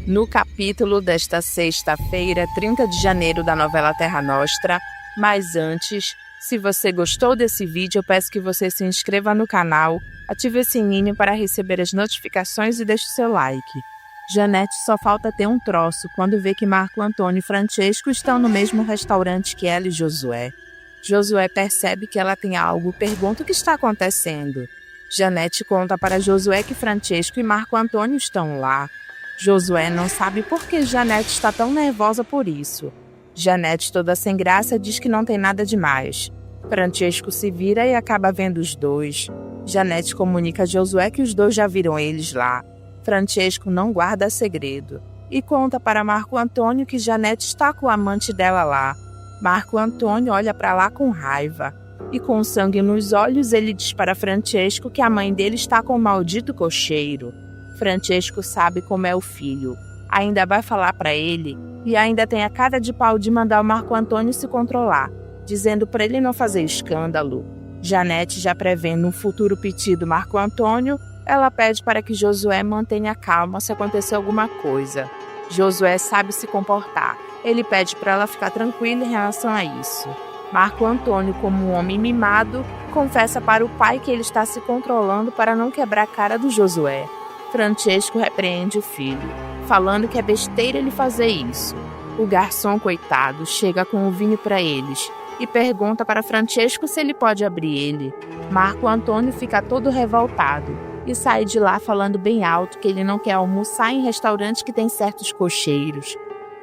No capítulo desta sexta-feira, 30 de janeiro, da novela Terra Nostra. Mas antes, se você gostou desse vídeo, eu peço que você se inscreva no canal, ative o sininho para receber as notificações e deixe o seu like. Janete só falta ter um troço quando vê que Marco Antônio e Francesco estão no mesmo restaurante que ela e Josué. Josué percebe que ela tem algo e pergunta o que está acontecendo. Janete conta para Josué que Francesco e Marco Antônio estão lá. Josué não sabe por que Janete está tão nervosa por isso. Janete, toda sem graça, diz que não tem nada demais. Francesco se vira e acaba vendo os dois. Janete comunica a Josué que os dois já viram eles lá. Francesco não guarda segredo e conta para Marco Antônio que Janete está com o amante dela lá. Marco Antônio olha para lá com raiva e, com sangue nos olhos, ele diz para Francesco que a mãe dele está com o maldito cocheiro. Francesco sabe como é o filho, ainda vai falar para ele e ainda tem a cara de pau de mandar o Marco Antônio se controlar, dizendo para ele não fazer escândalo. Janete, já prevendo um futuro piti do Marco Antônio, ela pede para que Josué mantenha calma se acontecer alguma coisa. Josué sabe se comportar. Ele pede para ela ficar tranquila em relação a isso. Marco Antônio, como um homem mimado, confessa para o pai que ele está se controlando para não quebrar a cara do Josué. Francesco repreende o filho, falando que é besteira ele fazer isso. O garçom, coitado, chega com o vinho para eles e pergunta para Francesco se ele pode abrir ele. Marco Antônio fica todo revoltado e sai de lá falando bem alto que ele não quer almoçar em restaurantes que tem certos cocheiros.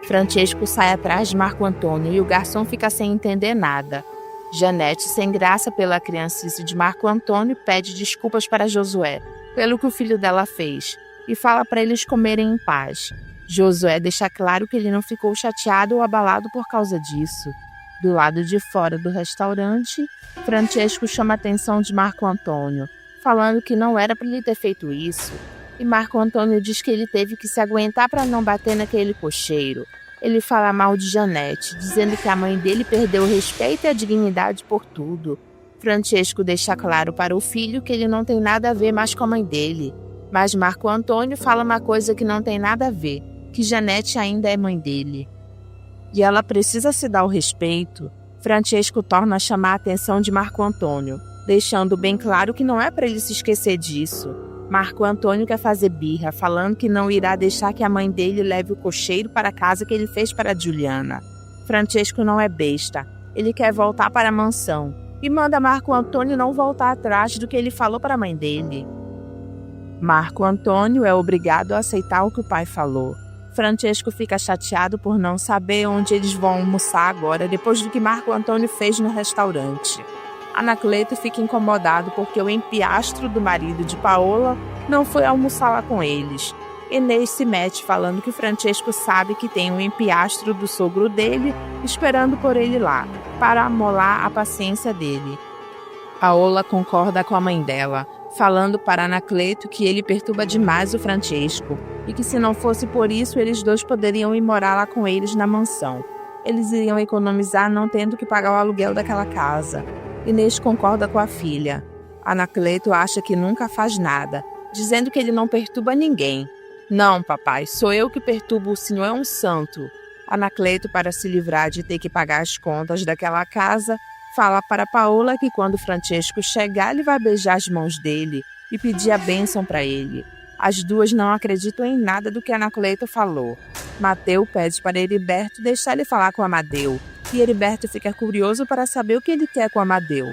Francesco sai atrás de Marco Antônio e o garçom fica sem entender nada. Janete, sem graça pela criancice de Marco Antônio, pede desculpas para Josué pelo que o filho dela fez e fala para eles comerem em paz. Josué deixa claro que ele não ficou chateado ou abalado por causa disso. Do lado de fora do restaurante, Francesco chama a atenção de Marco Antônio, falando que não era para ele ter feito isso. E Marco Antônio diz que ele teve que se aguentar para não bater naquele cocheiro. Ele fala mal de Janete, dizendo que a mãe dele perdeu o respeito e a dignidade por tudo. Francesco deixa claro para o filho que ele não tem nada a ver mais com a mãe dele. Mas Marco Antônio fala uma coisa que não tem nada a ver, que Janete ainda é mãe dele. E ela precisa se dar o respeito. Francesco torna a chamar a atenção de Marco Antônio, deixando bem claro que não é para ele se esquecer disso. Marco Antônio quer fazer birra, falando que não irá deixar que a mãe dele leve o cocheiro para a casa que ele fez para Juliana. Francesco não é besta, ele quer voltar para a mansão e manda Marco Antônio não voltar atrás do que ele falou para a mãe dele. Marco Antônio é obrigado a aceitar o que o pai falou. Francesco fica chateado por não saber onde eles vão almoçar agora, depois do que Marco Antônio fez no restaurante. Anacleto fica incomodado porque o empiastro do marido de Paola não foi almoçar lá com eles. Inês se mete falando que Francesco sabe que tem um empiastro do sogro dele esperando por ele lá, para amolar a paciência dele. Paola concorda com a mãe dela, falando para Anacleto que ele perturba demais o Francesco e que se não fosse por isso eles dois poderiam ir morar lá com eles na mansão. Eles iriam economizar não tendo que pagar o aluguel daquela casa. Inês concorda com a filha. Anacleto acha que nunca faz nada, dizendo que ele não perturba ninguém. Não, papai, sou eu que perturbo, o senhor é um santo. Anacleto, para se livrar de ter que pagar as contas daquela casa, fala para Paola que quando Francesco chegar, ele vai beijar as mãos dele e pedir a bênção para ele. As duas não acreditam em nada do que Anacleto falou. Mateu pede para Heriberto deixar ele falar com Amadeu, e Heriberto fica curioso para saber o que ele quer com Amadeu.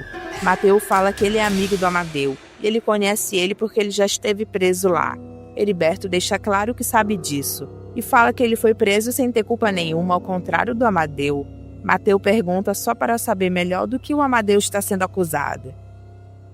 Mateu fala que ele é amigo do Amadeu, e ele conhece ele porque ele já esteve preso lá. Heriberto deixa claro que sabe disso, e fala que ele foi preso sem ter culpa nenhuma, ao contrário do Amadeu. Mateu pergunta só para saber melhor do que o Amadeu está sendo acusado.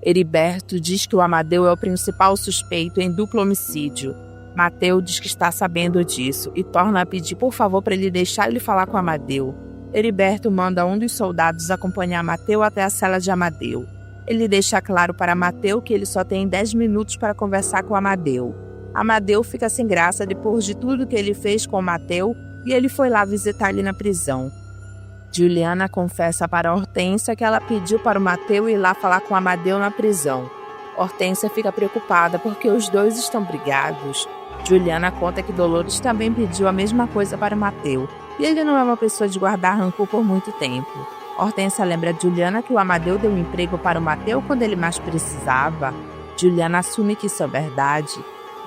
Heriberto diz que o Amadeu é o principal suspeito em duplo homicídio. Mateu diz que está sabendo disso e torna a pedir por favor para ele deixar ele falar com Amadeu. Heriberto manda um dos soldados acompanhar Mateu até a cela de Amadeu. Ele deixa claro para Mateu que ele só tem 10 minutos para conversar com Amadeu. Amadeu fica sem graça depois de tudo que ele fez com Mateu e ele foi lá visitar ele na prisão. Juliana confessa para Hortência que ela pediu para o Mateu ir lá falar com Amadeu na prisão. Hortência fica preocupada porque os dois estão brigados. Juliana conta que Dolores também pediu a mesma coisa para Amadeu, e ele não é uma pessoa de guardar rancor por muito tempo. Hortência lembra a Juliana que o Amadeu deu um emprego para o Mateu quando ele mais precisava. Juliana assume que isso é verdade.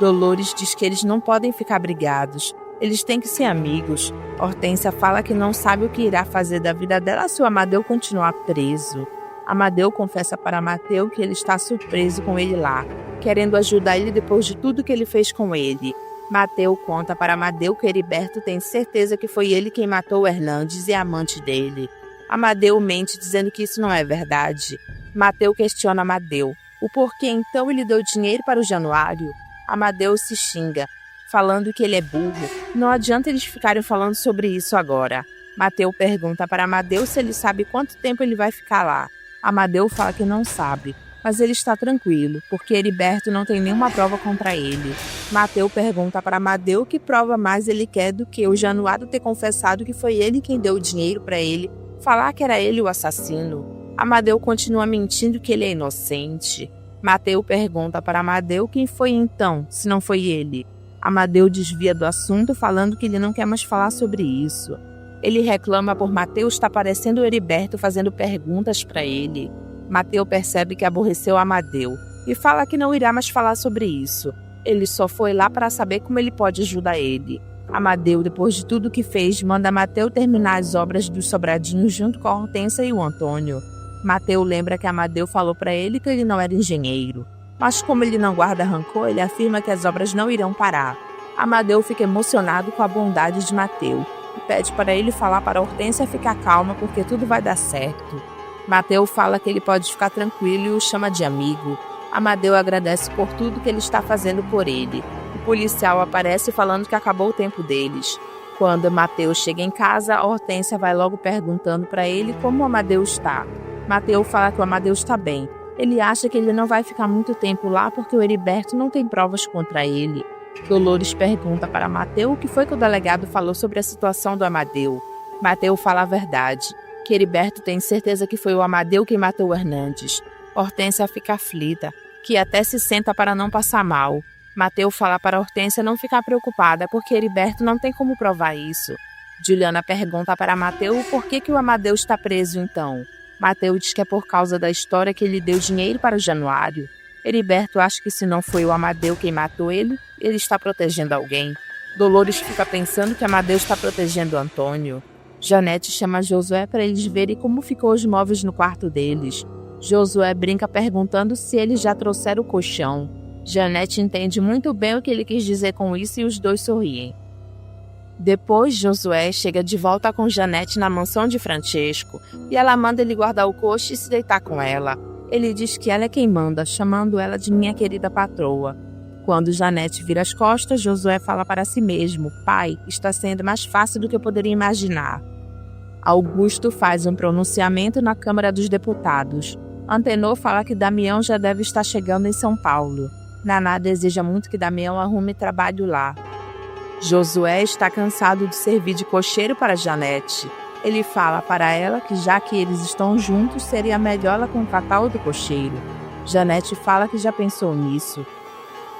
Dolores diz que eles não podem ficar brigados, eles têm que ser amigos. Hortência fala que não sabe o que irá fazer da vida dela se o Amadeu continuar preso. Amadeu confessa para Mateu que ele está surpreso com ele lá, querendo ajudar ele depois de tudo que ele fez com ele. Mateu conta para Amadeu que Heriberto tem certeza que foi ele quem matou o Hernandes e a amante dele. Amadeu mente dizendo que isso não é verdade. Mateu questiona Amadeu. O porquê então ele deu dinheiro para o Januário? Amadeu se xinga, falando que ele é burro. Não adianta eles ficarem falando sobre isso agora. Mateu pergunta para Amadeu se ele sabe quanto tempo ele vai ficar lá. Amadeu fala que não sabe, mas ele está tranquilo, porque Heriberto não tem nenhuma prova contra ele. Mateu pergunta para Amadeu que prova mais ele quer do que o Januário ter confessado que foi ele quem deu o dinheiro para ele, falar que era ele o assassino. Amadeu continua mentindo que ele é inocente. Mateu pergunta para Amadeu quem foi então, se não foi ele. Amadeu desvia do assunto falando que ele não quer mais falar sobre isso. Ele reclama por Mateu estar parecendo o Heriberto fazendo perguntas para ele. Mateu percebe que aborreceu Amadeu e fala que não irá mais falar sobre isso. Ele só foi lá para saber como ele pode ajudar ele. Amadeu, depois de tudo que fez, manda Mateu terminar as obras dos Sobradinhos junto com a Hortência e o Antônio. Mateu lembra que Amadeu falou para ele que ele não era engenheiro. Mas como ele não guarda rancor, ele afirma que as obras não irão parar. Amadeu fica emocionado com a bondade de Mateu e pede para ele falar para Hortência ficar calma porque tudo vai dar certo. Mateu fala que ele pode ficar tranquilo e o chama de amigo. Amadeu agradece por tudo que ele está fazendo por ele. O policial aparece falando que acabou o tempo deles. Quando Mateu chega em casa, a Hortência vai logo perguntando para ele como o Amadeu está. Mateu fala que o Amadeu está bem. Ele acha que ele não vai ficar muito tempo lá porque o Heriberto não tem provas contra ele. Dolores pergunta para Mateu o que foi que o delegado falou sobre a situação do Amadeu. Mateu fala a verdade, que Heriberto tem certeza que foi o Amadeu quem matou o Hernandes. Hortência fica aflita, que até se senta para não passar mal. Mateu fala para Hortência não ficar preocupada porque Heriberto não tem como provar isso. Juliana pergunta para Mateu por que o Amadeu está preso então. Mateu diz que é por causa da história que ele deu dinheiro para o Januário. Heriberto acha que se não foi o Amadeu quem matou ele, ele está protegendo alguém. Dolores fica pensando que Amadeu está protegendo Antônio. Janete chama Josué para eles verem como ficou os móveis no quarto deles. Josué brinca perguntando se eles já trouxeram o colchão. Janete entende muito bem o que ele quis dizer com isso e os dois sorriem. Depois, Josué chega de volta com Janete na mansão de Francesco e ela manda ele guardar o coche e se deitar com ela. Ele diz que ela é quem manda, chamando ela de minha querida patroa. Quando Janete vira as costas, Josué fala para si mesmo: pai, está sendo mais fácil do que eu poderia imaginar. Augusto faz um pronunciamento na Câmara dos Deputados. Antenor fala que Damião já deve estar chegando em São Paulo. Naná deseja muito que Damião arrume trabalho lá. Josué está cansado de servir de cocheiro para Janete. Ele fala para ela que já que eles estão juntos, seria melhor ela contratar outro cocheiro. Janete fala que já pensou nisso.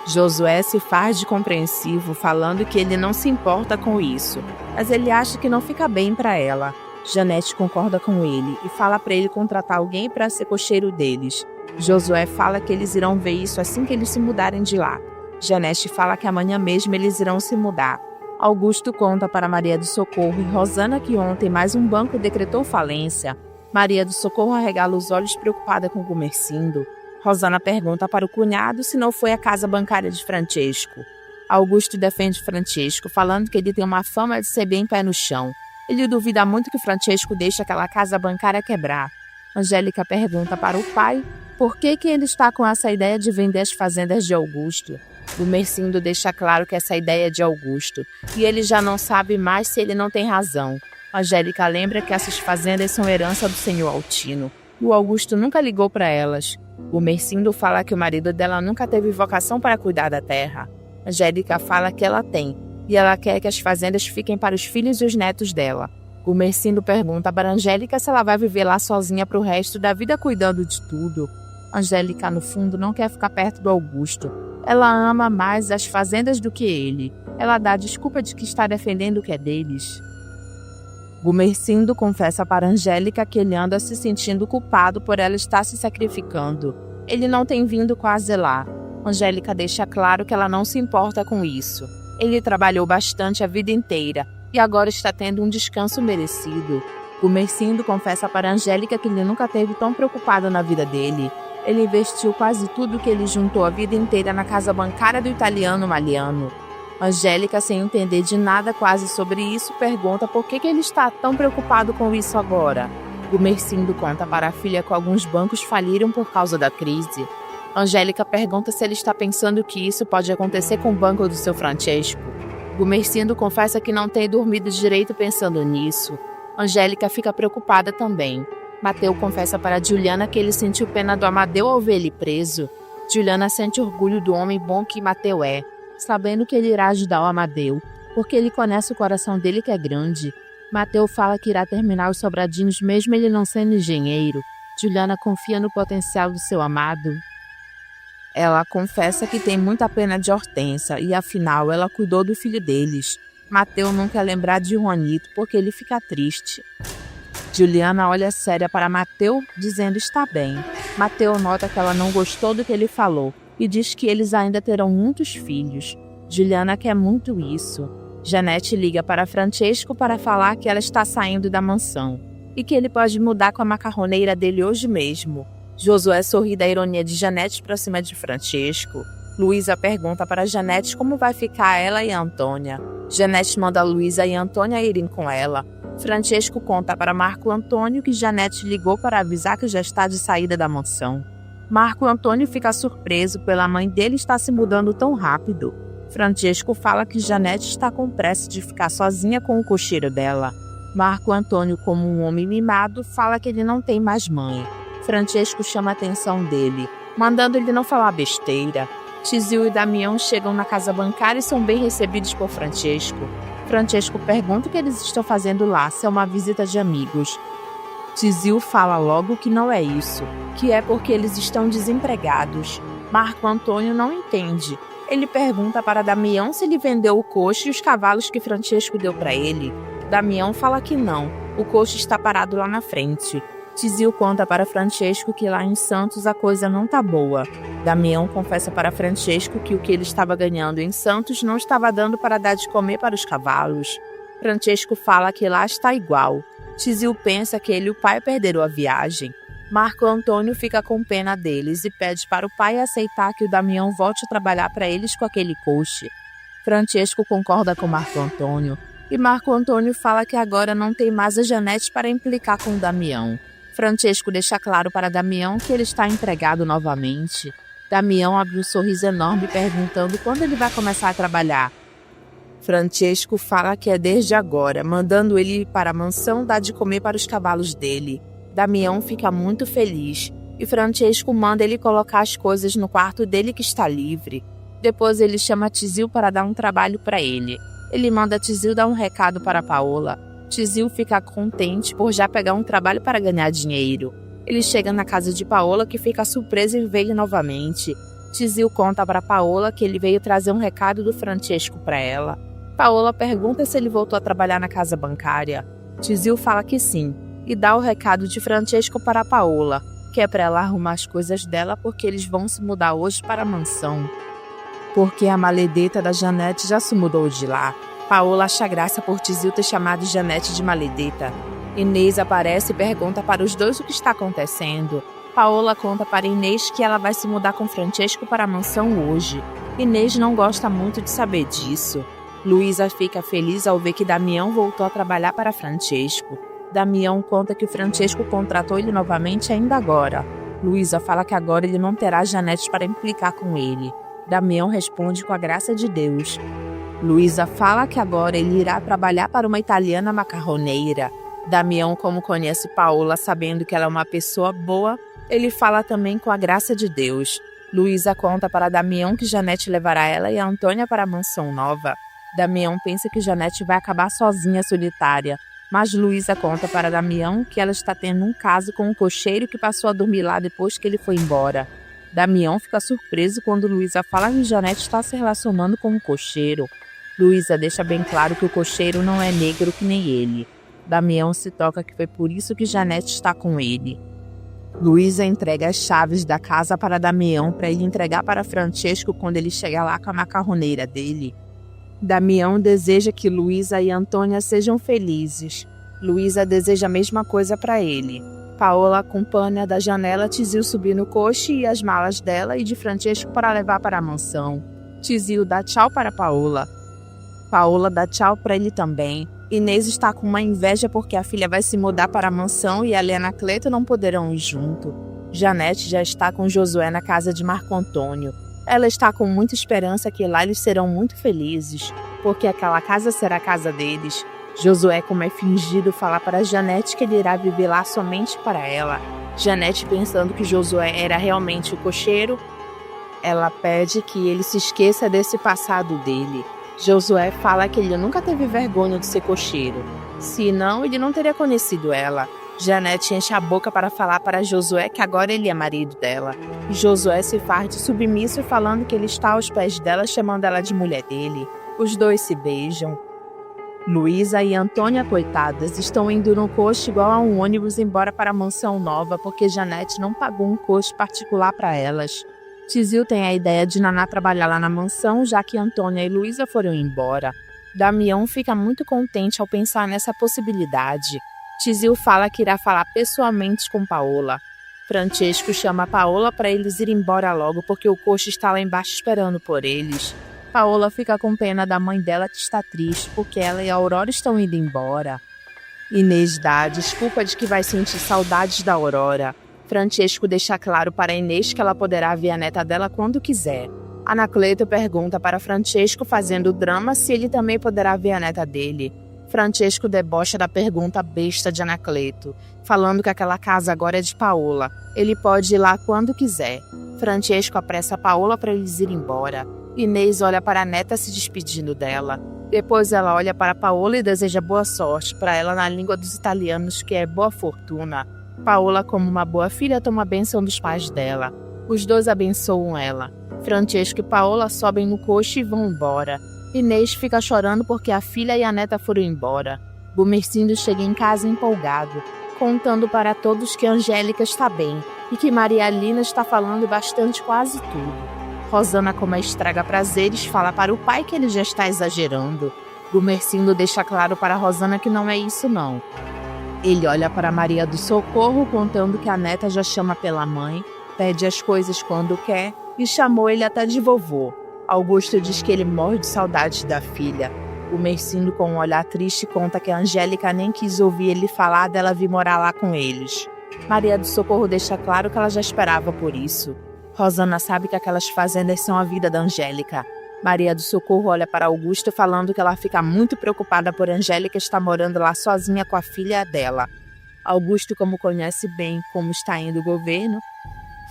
Josué se faz de compreensivo, falando que ele não se importa com isso, mas ele acha que não fica bem para ela. Janete concorda com ele e fala para ele contratar alguém para ser cocheiro deles. Josué fala que eles irão ver isso assim que eles se mudarem de lá. Janete fala que amanhã mesmo eles irão se mudar. Augusto conta para Maria do Socorro e Rosana que ontem mais um banco decretou falência. Maria do Socorro arregala os olhos preocupada com Gumercindo. Rosana pergunta para o cunhado se não foi a casa bancária de Francesco. Augusto defende Francesco, falando que ele tem uma fama de ser bem pé no chão. Ele duvida muito que Francesco deixe aquela casa bancária quebrar. Angélica pergunta para o pai por que ele está com essa ideia de vender as fazendas de Augusto. Gumercindo deixa claro que essa ideia é de Augusto, e ele já não sabe mais se ele não tem razão. Angélica lembra que essas fazendas são herança do senhor Altino. O Augusto nunca ligou para elas. Gumercindo fala que o marido dela nunca teve vocação para cuidar da terra. Angélica fala que ela tem, e ela quer que as fazendas fiquem para os filhos e os netos dela. Gumercindo pergunta para Angélica se ela vai viver lá sozinha para o resto da vida cuidando de tudo. Angélica, no fundo, não quer ficar perto do Augusto. Ela ama mais as fazendas do que ele. Ela dá desculpa de que está defendendo o que é deles. Gumercindo confessa para Angélica que ele anda se sentindo culpado por ela estar se sacrificando. Ele não tem vindo quase lá. Angélica deixa claro que ela não se importa com isso. Ele trabalhou bastante a vida inteira e agora está tendo um descanso merecido. Gumercindo confessa para Angélica que ele nunca esteve tão preocupado na vida dele. Ele investiu quase tudo que ele juntou a vida inteira na casa bancária do italiano Maliano. Angélica, sem entender de nada quase sobre isso, pergunta por que ele está tão preocupado com isso agora. Gumercindo conta para a filha que alguns bancos faliram por causa da crise. Angélica pergunta se ele está pensando que isso pode acontecer com o banco do seu Francesco. Gumercindo confessa que não tem dormido direito pensando nisso. Angélica fica preocupada também. Mateu confessa para Juliana que ele sentiu pena do Amadeu ao ver ele preso. Juliana sente orgulho do homem bom que Mateu é, sabendo que ele irá ajudar o Amadeu, porque ele conhece o coração dele que é grande. Mateu fala que irá terminar os sobradinhos mesmo ele não sendo engenheiro. Juliana confia no potencial do seu amado. Ela confessa que tem muita pena de Hortência e afinal ela cuidou do filho deles. Mateu não quer lembrar de Juanito porque ele fica triste. Juliana olha séria para Mateu, dizendo está bem. Mateu nota que ela não gostou do que ele falou e diz que eles ainda terão muitos filhos. Juliana quer muito isso. Janete liga para Francesco para falar que ela está saindo da mansão e que ele pode mudar com a macarroneira dele hoje mesmo. Josué sorri da ironia de Janete para cima de Francesco. Luísa pergunta para Janete como vai ficar ela e a Antônia. Janete manda Luísa e a Antônia irem com ela. Francesco conta para Marco Antônio que Janete ligou para avisar que já está de saída da mansão. Marco Antônio fica surpreso pela mãe dele estar se mudando tão rápido. Francesco fala que Janete está com pressa de ficar sozinha com o cocheiro dela. Marco Antônio, como um homem mimado, fala que ele não tem mais mãe. Francesco chama a atenção dele, mandando ele não falar besteira. Tizio e Damião chegam na casa bancária e são bem recebidos por Francesco. Francesco pergunta o que eles estão fazendo lá, se é uma visita de amigos. Tizio fala logo que não é isso, que é porque eles estão desempregados. Marco Antônio não entende. Ele pergunta para Damião se ele vendeu o coche e os cavalos que Francesco deu para ele. Damião fala que não, o coche está parado lá na frente. Tizio conta para Francesco que lá em Santos a coisa não tá boa. Damião confessa para Francesco que o que ele estava ganhando em Santos não estava dando para dar de comer para os cavalos. Francesco fala que lá está igual. Tizio pensa que ele e o pai perderam a viagem. Marco Antônio fica com pena deles e pede para o pai aceitar que o Damião volte a trabalhar para eles com aquele coche. Francesco concorda com Marco Antônio e Marco Antônio fala que agora não tem mais a Janete para implicar com o Damião. Francesco deixa claro para Damião que ele está empregado novamente. Damião abre um sorriso enorme perguntando quando ele vai começar a trabalhar. Francesco fala que é desde agora, mandando ele ir para a mansão dar de comer para os cavalos dele. Damião fica muito feliz e Francesco manda ele colocar as coisas no quarto dele que está livre. Depois ele chama Tizio para dar um trabalho para ele. Ele manda Tizio dar um recado para Paola. Tizio fica contente por já pegar um trabalho para ganhar dinheiro. Ele chega na casa de Paola, que fica surpresa e vê ele novamente. Tizio conta para Paola que ele veio trazer um recado do Francesco para ela. Paola pergunta se ele voltou a trabalhar na casa bancária. Tizio fala que sim, e dá o recado de Francesco para Paola, que é para ela arrumar as coisas dela porque eles vão se mudar hoje para a mansão. Porque a maledeta da Janete já se mudou de lá. Paola acha graça por Tizio ter chamado Janete de maledeta. Inês aparece e pergunta para os dois o que está acontecendo. Paola conta para Inês que ela vai se mudar com Francesco para a mansão hoje. Inês não gosta muito de saber disso. Luísa fica feliz ao ver que Damião voltou a trabalhar para Francesco. Damião conta que Francesco contratou ele novamente ainda agora. Luísa fala que agora ele não terá Janete para implicar com ele. Damião responde com a graça de Deus. Luísa fala que agora ele irá trabalhar para uma italiana macarroneira. Damião, como conhece Paola, sabendo que ela é uma pessoa boa, ele fala também com a graça de Deus. Luísa conta para Damião que Janete levará ela e a Antônia para a mansão nova. Damião pensa que Janete vai acabar sozinha, solitária, mas Luísa conta para Damião que ela está tendo um caso com um cocheiro que passou a dormir lá depois que ele foi embora. Damião fica surpreso quando Luísa fala que Janete está se relacionando com o cocheiro. Luísa deixa bem claro que o cocheiro não é negro que nem ele. Damião se toca que foi por isso que Janete está com ele. Luísa entrega as chaves da casa para Damião para ele entregar para Francesco quando ele chegar lá com a macarroneira dele. Damião deseja que Luísa e Antônia sejam felizes. Luísa deseja a mesma coisa para ele. Paola acompanha da janela Tizio subir no coche e as malas dela e de Francesco para levar para a mansão. Tizio dá tchau para Paola. Paola dá tchau para ele também. Inês está com uma inveja porque a filha vai se mudar para a mansão e ela e Anacleto não poderão ir junto. Janete já está com Josué na casa de Marco Antônio. Ela está com muita esperança que lá eles serão muito felizes, porque aquela casa será a casa deles. Josué, como é fingido, fala para Janete que ele irá viver lá somente para ela. Janete, pensando que Josué era realmente o cocheiro, ela pede que ele se esqueça desse passado dele. Josué fala que ele nunca teve vergonha de ser cocheiro, senão ele não teria conhecido ela. Janete enche a boca para falar para Josué que agora ele é marido dela. E Josué se faz de submisso falando que ele está aos pés dela, chamando ela de mulher dele. Os dois se beijam. Luísa e Antônia, coitadas, estão indo no coche igual a um ônibus embora para a mansão nova porque Janete não pagou um coche particular para elas. Tizio tem a ideia de Naná trabalhar lá na mansão, já que Antônia e Luísa foram embora. Damião fica muito contente ao pensar nessa possibilidade. Tizio fala que irá falar pessoalmente com Paola. Francesco chama Paola para eles irem embora logo porque o coche está lá embaixo esperando por eles. Paola fica com pena da mãe dela que está triste porque ela e a Aurora estão indo embora. Inês dá a desculpa de que vai sentir saudades da Aurora. Francesco deixa claro para Inês que ela poderá ver a neta dela quando quiser. Anacleto pergunta para Francesco, fazendo drama, se ele também poderá ver a neta dele. Francesco debocha da pergunta besta de Anacleto, falando que aquela casa agora é de Paola. Ele pode ir lá quando quiser. Francesco apressa Paola para eles irem embora. Inês olha para a neta se despedindo dela. Depois ela olha para Paola e deseja boa sorte para ela na língua dos italianos, que é boa fortuna. Paola, como uma boa filha, toma a bênção dos pais dela. Os dois abençoam ela. Francesco e Paola sobem no coche e vão embora. Inês fica chorando porque a filha e a neta foram embora. Gumercindo chega em casa empolgado, contando para todos que Angélica está bem e que Maria Alina está falando bastante quase tudo. Rosana, como estraga prazeres, fala para o pai que ele já está exagerando. Gumercindo deixa claro para Rosana que não é isso não. Ele olha para Maria do Socorro, contando que a neta já chama pela mãe, pede as coisas quando quer e chamou ele até de vovô. Augusto diz que ele morre de saudades da filha. Gumercindo, com um olhar triste, conta que a Angélica nem quis ouvir ele falar dela vir morar lá com eles. Maria do Socorro deixa claro que ela já esperava por isso. Rosana sabe que aquelas fazendas são a vida da Angélica. Maria do Socorro olha para Augusto falando que ela fica muito preocupada por Angélica estar morando lá sozinha com a filha dela. Augusto, como conhece bem como está indo o governo,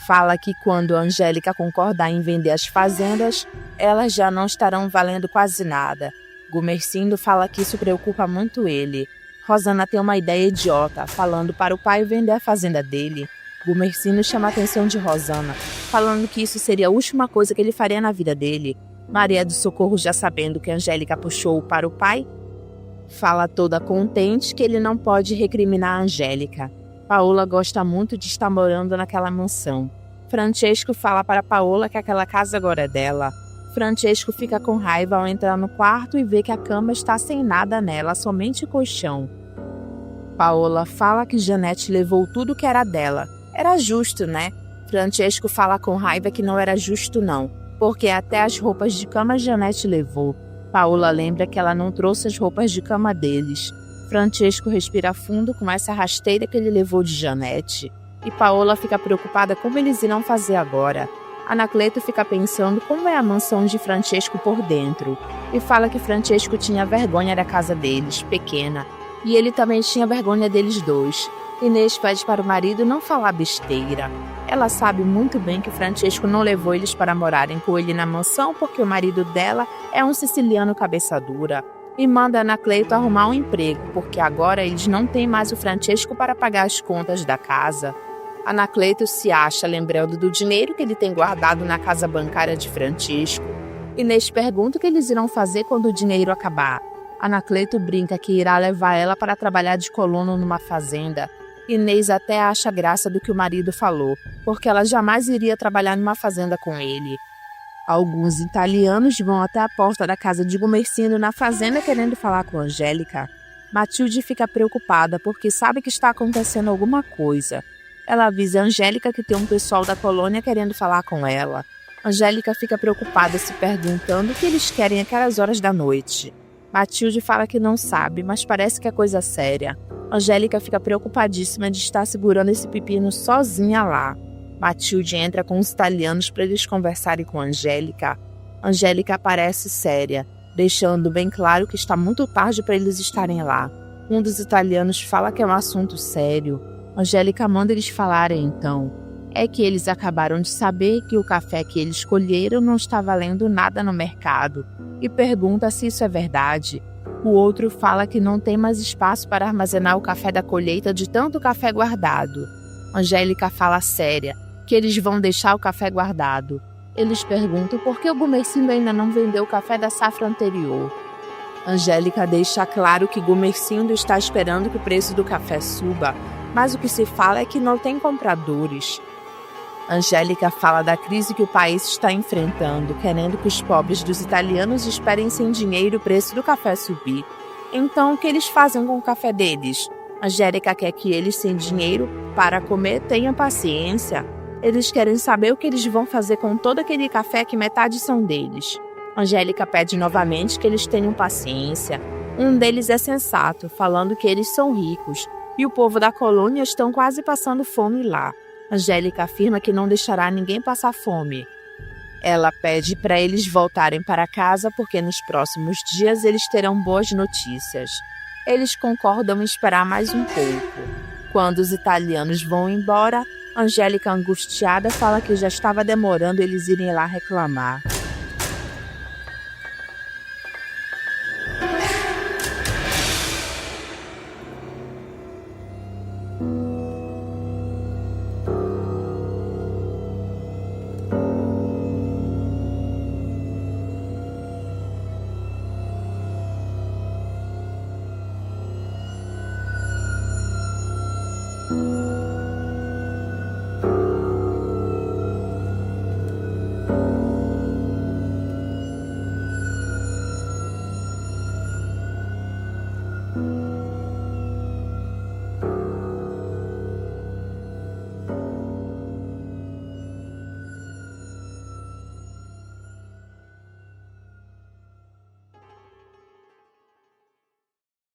fala que quando a Angélica concordar em vender as fazendas, elas já não estarão valendo quase nada. Gumercindo fala que isso preocupa muito ele. Rosana tem uma ideia idiota, falando para o pai vender a fazenda dele. Gumercindo chama a atenção de Rosana, falando que isso seria a última coisa que ele faria na vida dele. Maria do Socorro, já sabendo que Angélica puxou para o pai, fala toda contente que ele não pode recriminar a Angélica. Paola gosta muito de estar morando naquela mansão. Francesco fala para Paola que aquela casa agora é dela. Francesco fica com raiva ao entrar no quarto e vê que a cama está sem nada nela, somente colchão. Paola fala que Janete levou tudo que era dela. Era justo, né? Francesco fala com raiva que não era justo não, porque até as roupas de cama Janete levou. Paola lembra que ela não trouxe as roupas de cama deles. Francesco respira fundo com essa rasteira que ele levou de Janete. E Paola fica preocupada como eles irão fazer agora. Anacleto fica pensando como é a mansão de Francesco por dentro. E fala que Francesco tinha vergonha da casa deles, pequena. E ele também tinha vergonha deles dois. Inês pede para o marido não falar besteira. Ela sabe muito bem que Francesco não levou eles para morarem com ele na mansão porque o marido dela é um siciliano cabeça dura. E manda Anacleto arrumar um emprego, porque agora eles não têm mais o Francesco para pagar as contas da casa. Anacleto se acha lembrando do dinheiro que ele tem guardado na casa bancária de Francisco. Inês pergunta o que eles irão fazer quando o dinheiro acabar. Anacleto brinca que irá levar ela para trabalhar de colono numa fazenda. Inês até acha graça do que o marido falou, porque ela jamais iria trabalhar numa fazenda com ele. Alguns italianos vão até a porta da casa de Gumercindo na fazenda querendo falar com Angélica. Matilde fica preocupada porque sabe que está acontecendo alguma coisa. Ela avisa Angélica que tem um pessoal da colônia querendo falar com ela. Angélica fica preocupada, se perguntando o que eles querem àquelas horas da noite. Matilde fala que não sabe, mas parece que é coisa séria. Angélica fica preocupadíssima de estar segurando esse pepino sozinha lá. Matilde entra com os italianos para eles conversarem com Angélica. Angélica parece séria, deixando bem claro que está muito tarde para eles estarem lá. Um dos italianos fala que é um assunto sério. Angélica manda eles falarem então. É que eles acabaram de saber que o café que eles colheram não está valendo nada no mercado e pergunta se isso é verdade. O outro fala que não tem mais espaço para armazenar o café da colheita de tanto café guardado. Angélica fala séria, que eles vão deixar o café guardado. Eles perguntam por que o Gumercindo ainda não vendeu o café da safra anterior. Angélica deixa claro que Gumercindo está esperando que o preço do café suba, mas o que se fala é que não tem compradores. Angélica fala da crise que o país está enfrentando, querendo que os pobres dos italianos esperem sem dinheiro o preço do café subir. Então, o que eles fazem com o café deles? Angélica quer que eles, sem dinheiro para comer, tenham paciência. Eles querem saber o que eles vão fazer com todo aquele café que metade são deles. Angélica pede novamente que eles tenham paciência. Um deles é sensato, falando que eles são ricos, e o povo da colônia estão quase passando fome lá. Angélica afirma que não deixará ninguém passar fome. Ela pede para eles voltarem para casa porque nos próximos dias eles terão boas notícias. Eles concordam em esperar mais um pouco. Quando os italianos vão embora, Angélica, angustiada, fala que já estava demorando eles irem lá reclamar.